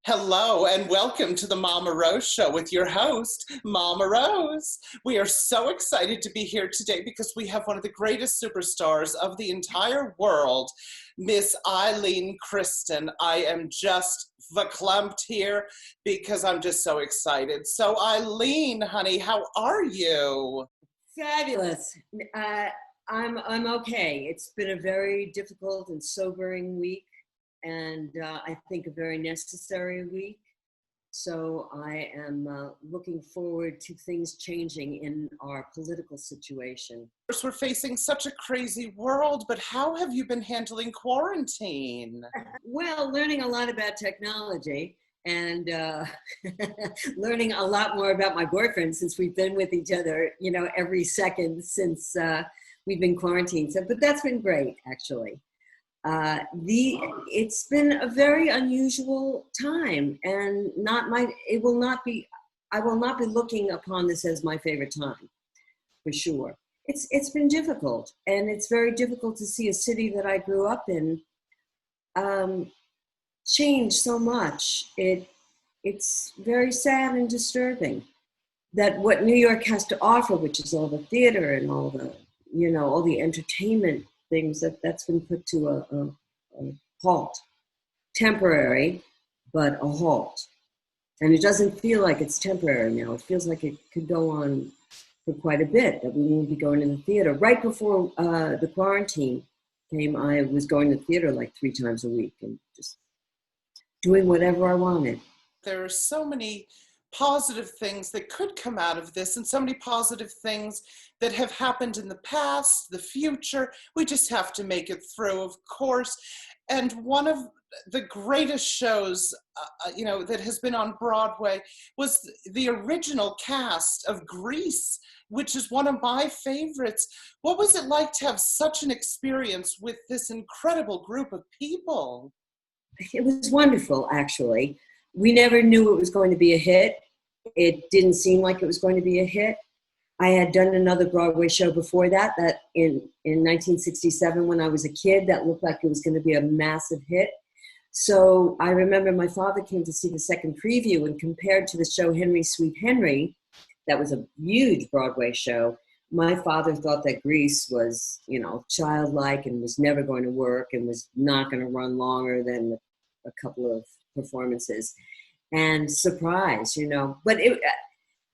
Hello and welcome to the Mama Rose Show with your host, Mama Rose. We are so excited to be here today because we have one of the greatest superstars of the entire world, Miss Kristen. I am just verklempt here because I'm just so excited. So Ilene, honey, how are you? Fabulous. I'm okay. It's been a very difficult and sobering week, and I think a very necessary week. So I am looking forward to things changing in our political situation. Of course, we're facing such a crazy world, but how have you been handling quarantine? Well, learning a lot about technology and learning a lot more about my boyfriend since we've been with each other, every second since we've been quarantined. So, but that's been great, actually. It's been a very unusual time, and I will not be looking upon this as my favorite time, for sure. It's been difficult, and it's very difficult to see a city that I grew up in change so much. It's very sad and disturbing that what New York has to offer, which is all the theater and all the entertainment things, that's been put to a halt. Temporary, but a halt. And it doesn't feel like it's temporary now. It feels like it could go on for quite a bit, that we won't be going to the theater. Right before the quarantine came, I was going to the theater like 3 times a week and just doing whatever I wanted. There are so many positive things that could come out of this, and so many positive things that have happened in the past, the future. We just have to make it through, of course. And one of the greatest shows, that has been on Broadway was the original cast of Grease, which is one of my favorites. What was it like to have such an experience with this incredible group of people? It was wonderful, actually. We never knew it was going to be a hit. It didn't seem like it was going to be a hit. I had done another Broadway show before that in 1967 when I was a kid, that looked like it was going to be a massive hit. So I remember my father came to see the second preview, and compared to the show Henry, Sweet Henry, that was a huge Broadway show, my father thought that Grease was, childlike and was never going to work and was not going to run longer than a couple of performances. And surprise, but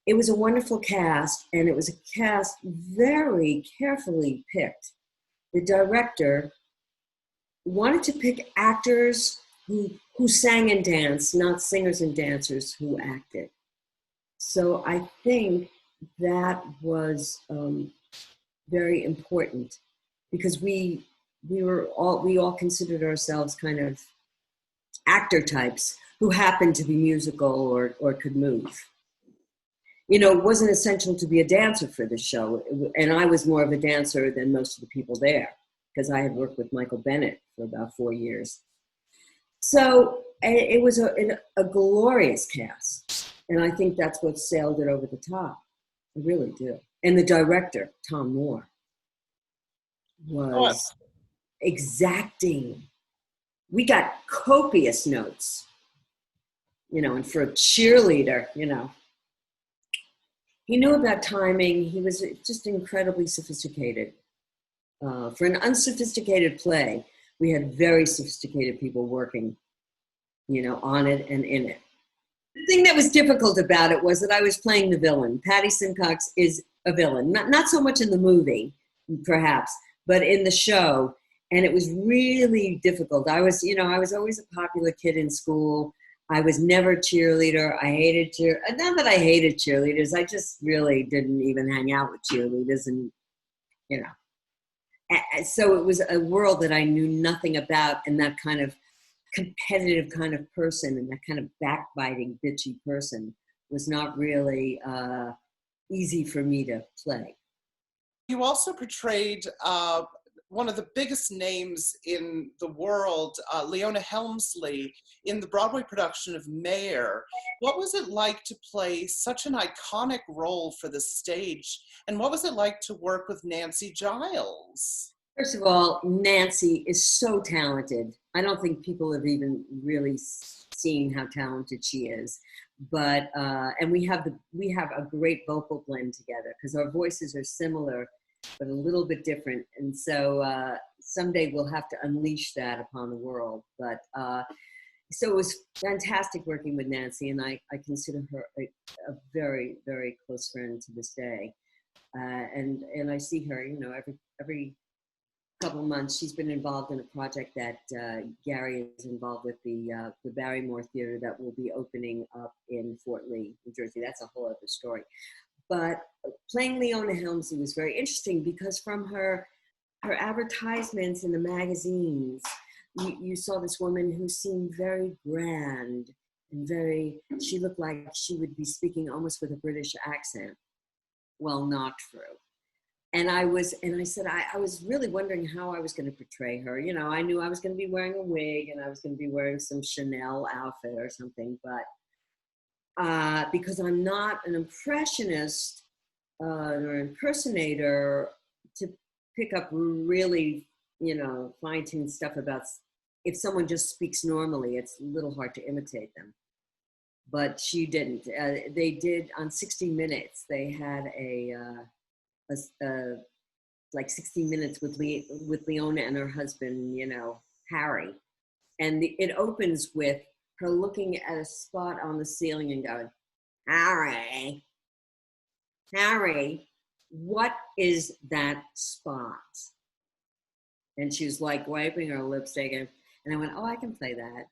it was a wonderful cast, and it was a cast very carefully picked. The director wanted to pick actors who sang and danced, not singers and dancers who acted. So I think that was very important, because we all considered ourselves kind of actor types who happened to be musical or could move. It wasn't essential to be a dancer for this show, and I was more of a dancer than most of the people there, because I had worked with Michael Bennett for about 4 years. So it was a glorious cast, and I think that's what sailed it over the top. I really do. And the director, Tom Moore, was exacting. We got copious notes, and for a cheerleader, he knew about timing. He was just incredibly sophisticated. For an unsophisticated play, we had very sophisticated people working, on it and in it. The thing that was difficult about it was that I was playing the villain. Patty Simcox is a villain, not so much in the movie, perhaps, but in the show. And it was really difficult. I was always a popular kid in school. I was never a cheerleader. I hated not that I hated cheerleaders. I just really didn't even hang out with cheerleaders, and so it was a world that I knew nothing about, and that kind of competitive kind of person and that kind of backbiting, bitchy person was not really easy for me to play. You also portrayed one of the biggest names in the world, Leona Helmsley, in the Broadway production of Mayor. What was it like to play such an iconic role for the stage? And what was it like to work with Nancy Giles? First of all, Nancy is so talented. I don't think people have even really seen how talented she is. But and we have a great vocal blend together because our voices are similar, but a little bit different. And so someday we'll have to unleash that upon the world. But so it was fantastic working with Nancy, and I consider her a very, very close friend to this day. And I see her, you know, every couple of months. She's been involved in a project that Gary is involved with, the Barrymore Theater that will be opening up in Fort Lee, New Jersey. That's a whole other story. But playing Leona Helmsley was very interesting because from her advertisements in the magazines, you saw this woman who seemed very grand and she looked like she would be speaking almost with a British accent. Well, not true. And I said, I was really wondering how I was going to portray her. You know, I knew I was going to be wearing a wig and I was going to be wearing some Chanel outfit or something, but because I'm not an impressionist or impersonator to pick up really, you know, fine-tuned stuff about, if someone just speaks normally, it's a little hard to imitate them. But she didn't. They did on 60 Minutes, they had like 60 Minutes with Leona and her husband, you know, Harry. And it opens with her looking at a spot on the ceiling and going, Harry, what is that spot? And she was like wiping her lipstick. And I went, oh, I can play that.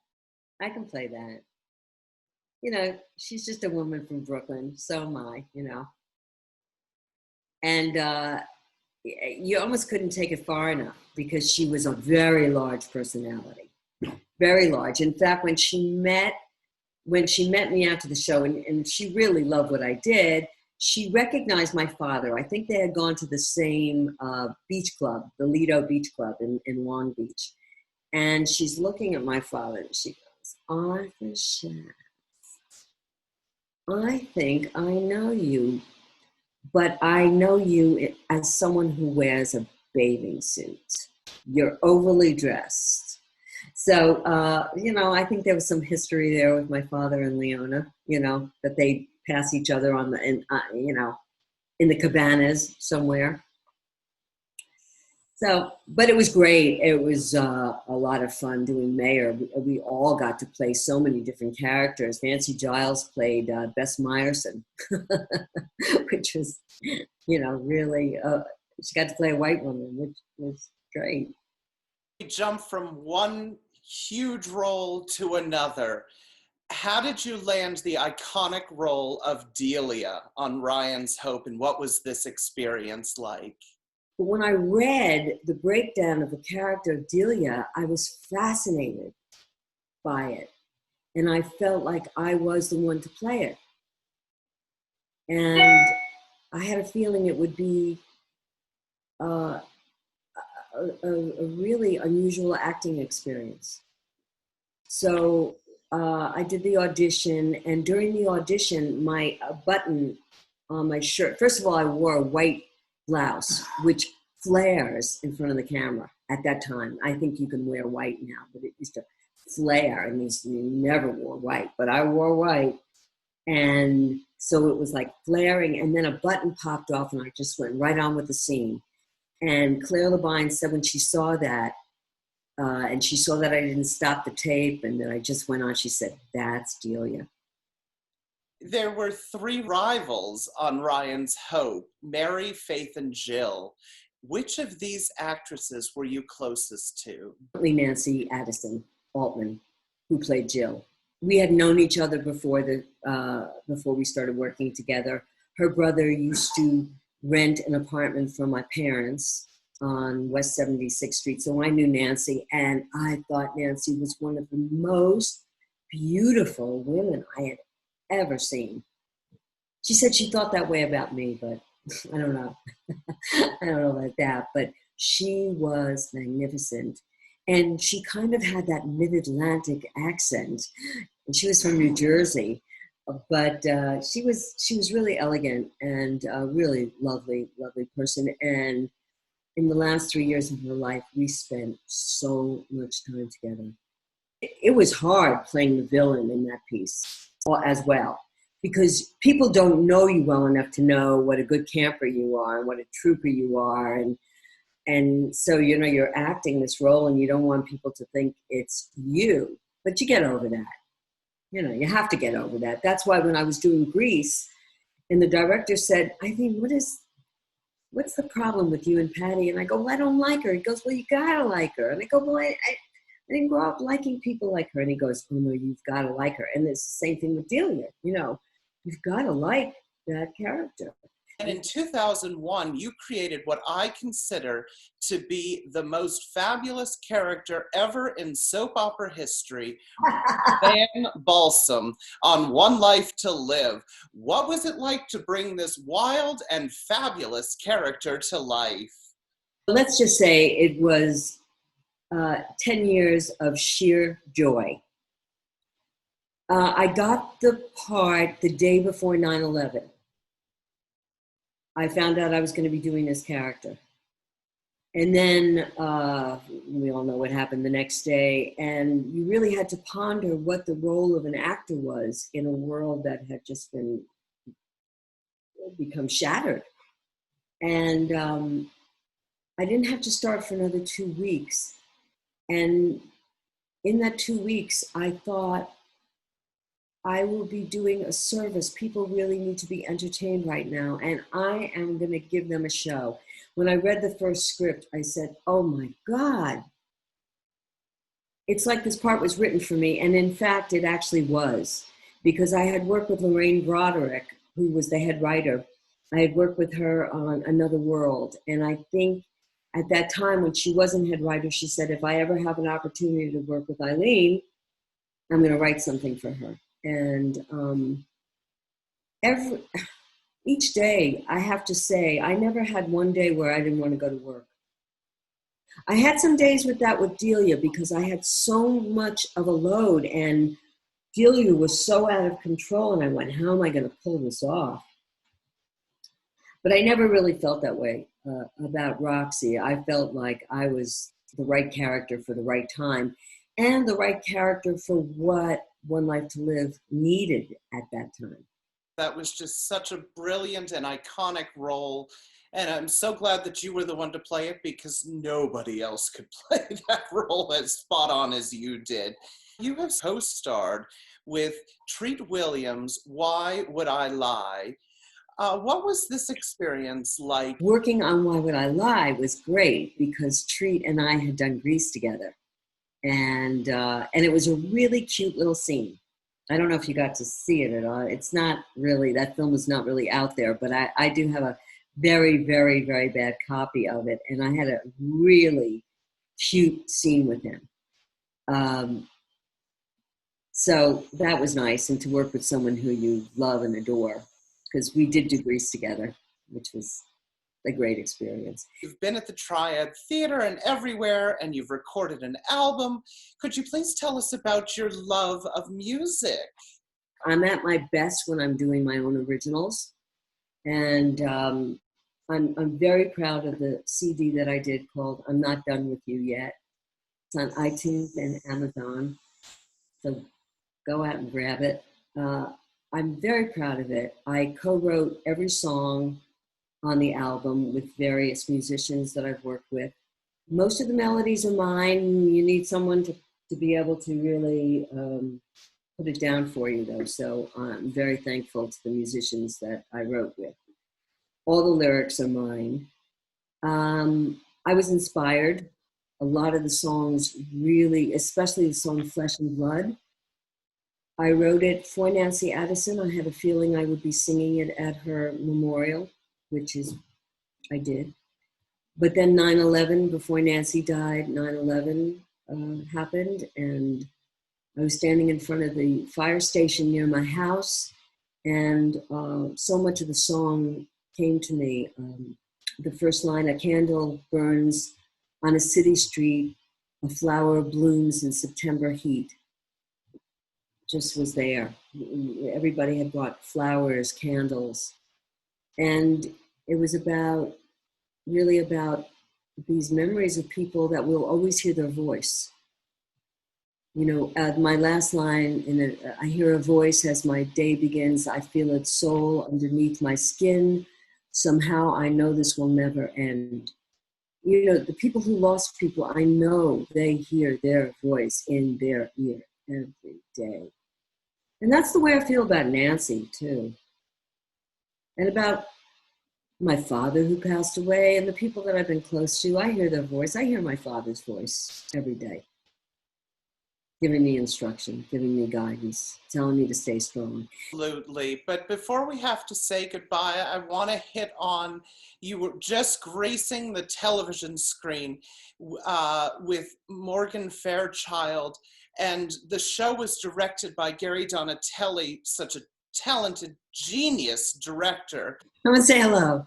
You know, she's just a woman from Brooklyn. So am I, you know. And you almost couldn't take it far enough because she was a very large personality, very large. In fact, when she met me after the show, and she really loved what I did, she recognized my father. I think they had gone to the same beach club, the Lido Beach Club in Long Beach. And she's looking at my father and she goes, Arthur Schaff, I think I know you. But I know you as someone who wears a bathing suit. You're overly dressed. So, you know, I think there was some history there with my father and Leona, you know, that they pass each other on you know, in the cabanas somewhere. So, but it was great. It was a lot of fun doing Mayor. We all got to play so many different characters. Nancy Giles played Bess Meyerson, which was, you know, really, she got to play a white woman, which was great. We jump from one huge role to another. How did you land the iconic role of Delia on Ryanshope, and what was this experience like? But when I read the breakdown of the character of Delia, I was fascinated by it. And I felt like I was the one to play it. And I had a feeling it would be a really unusual acting experience. So I did the audition, and during the audition, my button on my shirt, first of all, I wore a white blouse, which flares in front of the camera at that time. I think you can wear white now, but it used to flare, and you never wore white, but I wore white. And so it was like flaring, and then a button popped off, and I just went right on with the scene. And Claire Labine said when she saw that, and she saw that I didn't stop the tape and that I just went on, she said, that's Delia. There were three rivals on Ryanshope, Mary, Faith, and Jill. Which of these actresses were you closest to? Nancy Addison Altman, who played Jill. We had known each other before we started working together. Her brother used to rent an apartment from my parents on West 76th Street. So I knew Nancy, and I thought Nancy was one of the most beautiful women I had ever seen. She said she thought that way about me, but I don't know. I don't know about that, but she was magnificent. And she kind of had that mid-Atlantic accent. And she was from New Jersey, but she was really elegant and a really lovely, lovely person. And in the last 3 years of her life, we spent so much time together. It was hard playing the villain in that piece as well, because people don't know you well enough to know what a good camper you are and what a trooper you are. And so, you know, you're acting this role and you don't want people to think it's you, but you get over that. You know, you have to get over that. That's why when I was doing Grease and the director said, Eileen, what's the problem with you and Patty? And I go, well, I don't like her. He goes, well, you gotta like her. And I go, well, I didn't grow up liking people like her. And he goes, oh no, you've gotta like her. And it's the same thing with Delia. You know, you've gotta like that character. And in 2001, you created what I consider to be the most fabulous character ever in soap opera history, Van Balsam, on One Life to Live. What was it like to bring this wild and fabulous character to life? Let's just say it was 10 years of sheer joy. I got the part the day before 9/11. I found out I was going to be doing this character. And then we all know what happened the next day. And you really had to ponder what the role of an actor was in a world that had just become shattered. And I didn't have to start for another 2 weeks. And in that 2 weeks, I thought, I will be doing a service. People really need to be entertained right now, and I am going to give them a show. When I read the first script, I said, oh my God. It's like this part was written for me, and in fact, it actually was, because I had worked with Lorraine Broderick, who was the head writer. I had worked with her on Another World, and I think at that time when she wasn't head writer, she said, if I ever have an opportunity to work with Ilene, I'm going to write something for her. And each day, I have to say, I never had one day where I didn't want to go to work. I had some days with Delia, because I had so much of a load, and Delia was so out of control, and I went, how am I going to pull this off? But I never really felt that way about Roxy. I felt like I was the right character for the right time, and the right character for what One Life to Live needed at that time. That was just such a brilliant and iconic role. And I'm so glad that you were the one to play it, because nobody else could play that role as spot on as you did. You have co-starred with Treat Williams' Why Would I Lie? What was this experience like? Working on Why Would I Lie was great, because Treat and I had done Grease together. And it was a really cute little scene. I don't know if you got to see it at all. It's not really, that film is not really out there, but I do have a very, very, very bad copy of it. And I had a really cute scene with him. So that was nice, and to work with someone who you love and adore, because we did do Grease together, which was a great experience. You've been at the Triad Theater and everywhere, and you've recorded an album. Could you please tell us about your love of music? I'm at my best when I'm doing my own originals, and I'm very proud of the CD that I did called I'm Not Done With You Yet. It's on iTunes and Amazon, so go out and grab it. I'm very proud of it. I co-wrote every song on the album with various musicians that I've worked with. Most of the melodies are mine. You need someone to be able to really put it down for you, though. So I'm very thankful to the musicians that I wrote with. All the lyrics are mine. I was inspired. A lot of the songs really, especially the song Flesh and Blood, I wrote it for Nancy Addison. I had a feeling I would be singing it at her memorial, which is, I did. But then 9/11, before Nancy died, 9/11 happened, and I was standing in front of the fire station near my house, and so much of the song came to me. The first line, a candle burns on a city street, a flower blooms in September heat, just was there. Everybody had brought flowers, candles, and it was really about these memories of people that will always hear their voice. You know, my last line I hear a voice as my day begins. I feel its soul underneath my skin. Somehow I know this will never end. You know, the people who lost people, I know they hear their voice in their ear every day. And that's the way I feel about Nancy, too. And about my father who passed away and the people that I've been close to. I hear their voice. I hear my father's voice every day, giving me instruction, giving me guidance, telling me to stay strong. Absolutely. But before we have to say goodbye, I want to hit on, you were just gracing the television screen with Morgan Fairchild, and the show was directed by Gary Donatelli, such a talented, genius director. Come and say hello.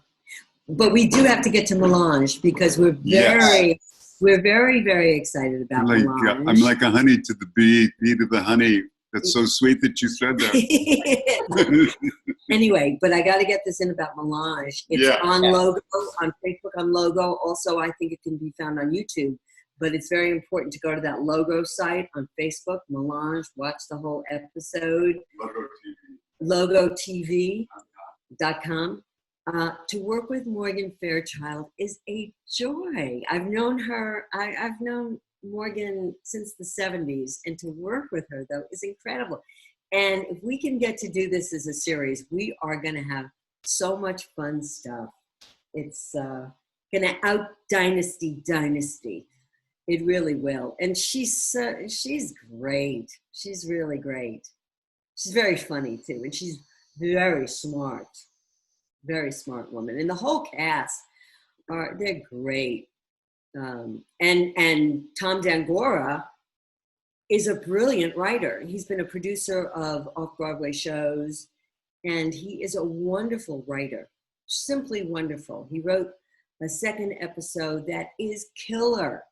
But we do have to get to Melange because we're very, very excited about Melange. I'm like a honey to the bee to the honey. That's so sweet that you said that. Anyway, but I got to get this in about Melange. It's on Logo, on Facebook, on Logo. Also, I think it can be found on YouTube. But it's very important to go to that Logo site on Facebook, Melange, watch the whole episode. LogoTV.com. To work with Morgan Fairchild is a joy. I've known her, I've known Morgan since the 70s, and to work with her, though, is incredible. And if we can get to do this as a series, we are going to have so much fun stuff. It's going to out Dynasty. It really will. And she's great. She's really great. She's very funny, too, and she's very smart. Very smart woman. And the whole cast, they're great. And Tom Dangora is a brilliant writer. He's been a producer of off-Broadway shows, and he is a wonderful writer, simply wonderful. He wrote a second episode that is killer.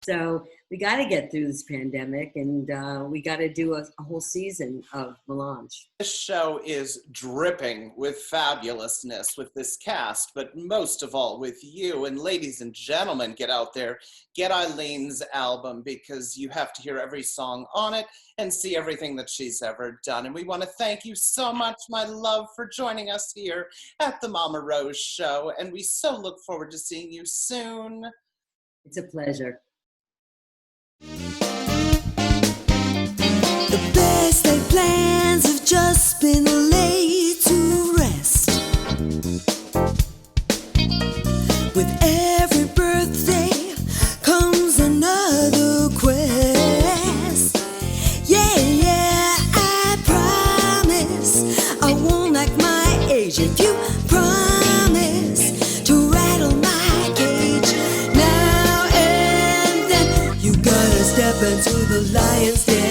So we got to get through this pandemic, and we got to do a whole season of Melange. This show is dripping with fabulousness with this cast, but most of all with you. And ladies and gentlemen, get out there, get Ilene's album, because you have to hear every song on it and see everything that she's ever done. And we want to thank you so much, my love, for joining us here at the Mama Rose Show. And we so look forward to seeing you soon. It's a pleasure. The best laid plans have just been laid to rest. With every birthday comes another quest. Yeah, I promise I won't act my age if you promise to rattle my cage. Now and then you gotta step into the lion's den.